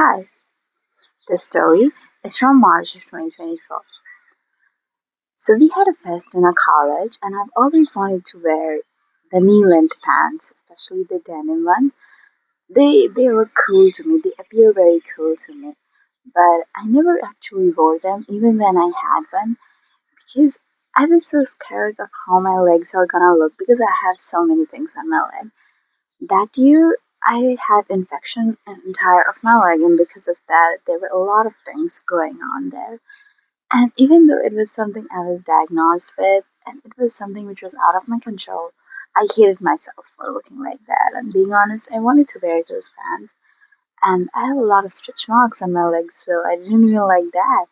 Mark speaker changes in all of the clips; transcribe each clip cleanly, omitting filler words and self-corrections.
Speaker 1: Hi, this story is from March of 2024. So we had a fest in our college, and I've always wanted to wear the knee-length pants, especially the denim one. They look cool to me. They appear very cool to me. But I never actually wore them, even when I had one, because I was so scared of how my legs are gonna look because I have so many things on my leg. That year, I had infection in entire of my leg, and because of that, there were a lot of things going on there. And even though it was something I was diagnosed with, and it was something which was out of my control, I hated myself for looking like that. And being honest, I wanted to wear those pants. And I have a lot of stretch marks on my legs, so I didn't even like that.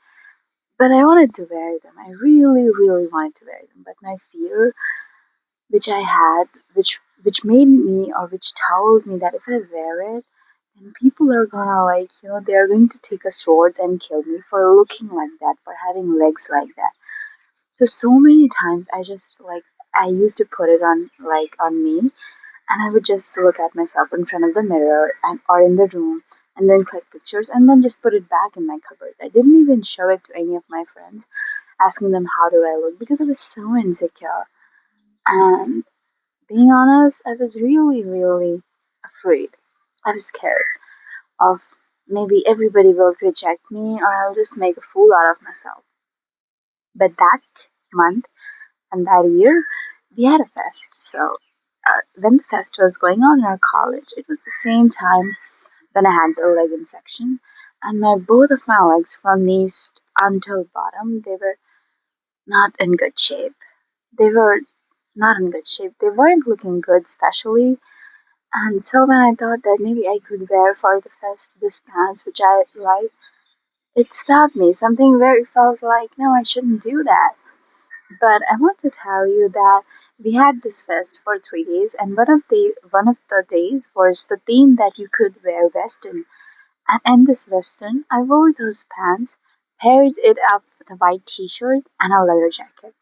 Speaker 1: But I wanted to wear them. I really, really wanted to wear them. But my fear, which I had, which made me or which told me that if I wear it, then people are gonna they're going to take a swords and kill me for looking like that, for having legs like that. So many times I used to put it on on me, and I would just look at myself in front of the mirror and or in the room and then click pictures and then just put it back in my cupboard. I didn't even show it to any of my friends, asking them how do I look because I was so insecure. And being honest, I was really, really afraid. I was scared of maybe everybody will reject me or I'll just make a fool out of myself. But that month and that year, we had a fest. So when the fest was going on in our college, it was the same time when I had the leg infection, and my both of my legs from knees until bottom, they were not in good shape. They were not in good shape. They weren't looking good, especially. And so when I thought that maybe I could wear for the fest this pants, which I like, it stopped me. Something very felt like, no, I shouldn't do that. But I want to tell you that we had this fest for 3 days, and one of the days was the theme that you could wear Western. And in this Western, I wore those pants, paired it up with a white T-shirt and a leather jacket.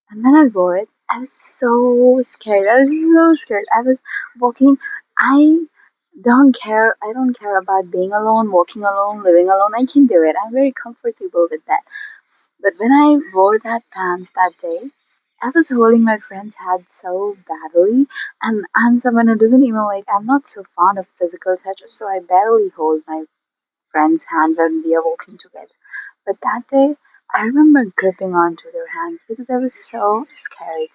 Speaker 1: And when I wore it, I was so scared. I was so scared. I was walking. I don't care. I don't care about being alone, walking alone, living alone. I can do it. I'm very comfortable with that. But when I wore that pants that day, I was holding my friend's hand so badly, and I'm someone who doesn't even I'm not so fond of physical touch, so I barely hold my friend's hand when we are walking together. But that day, I remember gripping onto their hands because I was so scared.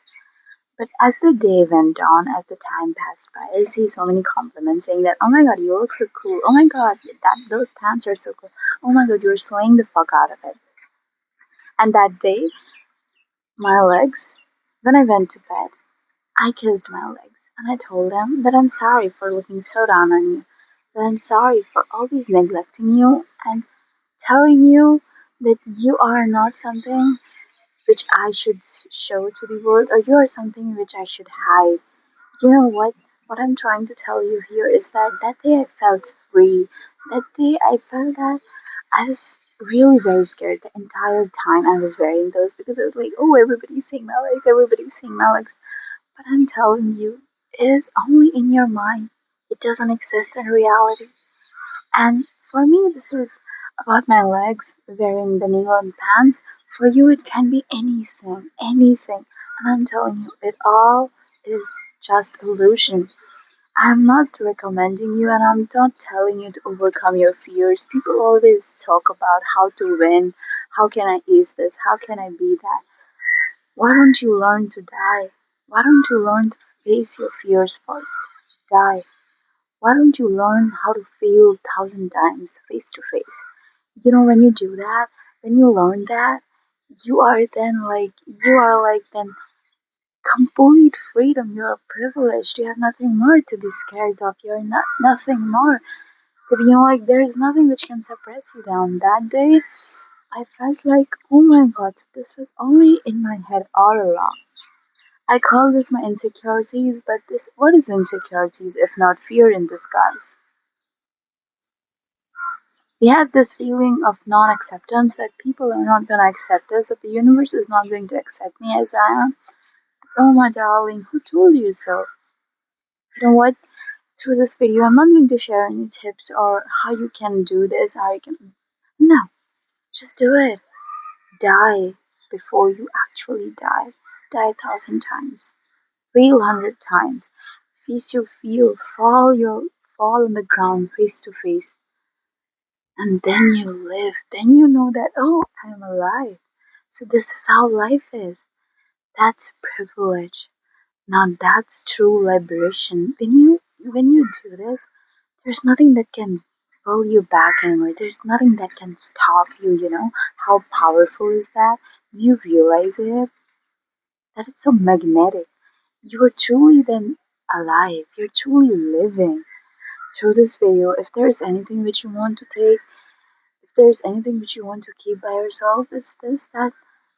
Speaker 1: But as the day went on, as the time passed by, I received so many compliments saying that, oh my god, you look so cool. Oh my god, those pants are so cool. Oh my god, you're slaying the fuck out of it. And that day, my legs, when I went to bed, I kissed my legs and I told them that I'm sorry for looking so down on you, that I'm sorry for always neglecting you and telling you that you are not something which I should show to the world or you are something which I should hide. You know what? What I'm trying to tell you here is that that day I felt free. That day I felt that I was really very scared the entire time I was wearing those because I was like, oh, everybody's seeing my legs, everybody's seeing my legs. But I'm telling you, it is only in your mind. It doesn't exist in reality. And for me, this was about my legs wearing the nylon pants. For you, it can be anything, anything. And I'm telling you, it all is just illusion. I'm not recommending you and I'm not telling you to overcome your fears. People always talk about how to win. How can I ease this? How can I be that? Why don't you learn to die? Why don't you learn to face your fears first? Die. Why don't you learn how to fail 1,000 times face to face? When you do that, when you learn that, you are like then complete freedom. You're privileged. You have nothing more to be scared of. You're not nothing more to be there's nothing which can suppress you down. That day I felt like, oh my god, this was only in my head all along. I call this my insecurities, but this what is insecurities if not fear in disguise? We have this feeling of non acceptance that people are not going to accept us, that the universe is not going to accept me as I am. Oh, my darling, who told you so? You know what? Through this video, I'm not going to share any tips or how you can do this, how you can. No, just do it. Die before you actually die. Die 1,000 times. Fail 100 times. Face your fear. Fall on the ground face to face. And then you live. Then you know that, oh, I'm alive. So this is how life is. That's privilege. Now that's true liberation. When you do this, there's nothing that can pull you back anymore. There's nothing that can stop you, you know? How powerful is that? Do you realize it? That it's so magnetic. You are truly then alive. You're truly living through this video. If there's anything which you want to take, if there's anything which you want to keep by yourself, it's this that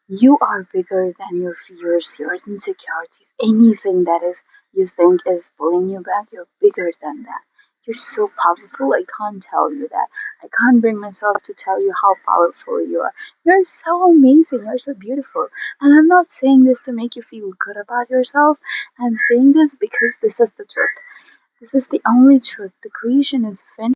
Speaker 1: you are bigger than your fears, your insecurities, anything that is you think is pulling you back, you're bigger than that. You're so powerful, I can't tell you that. I can't bring myself to tell you how powerful you are. You're so amazing, you're so beautiful. And I'm not saying this to make you feel good about yourself. I'm saying this because this is the truth. This is the only truth. The creation is finished.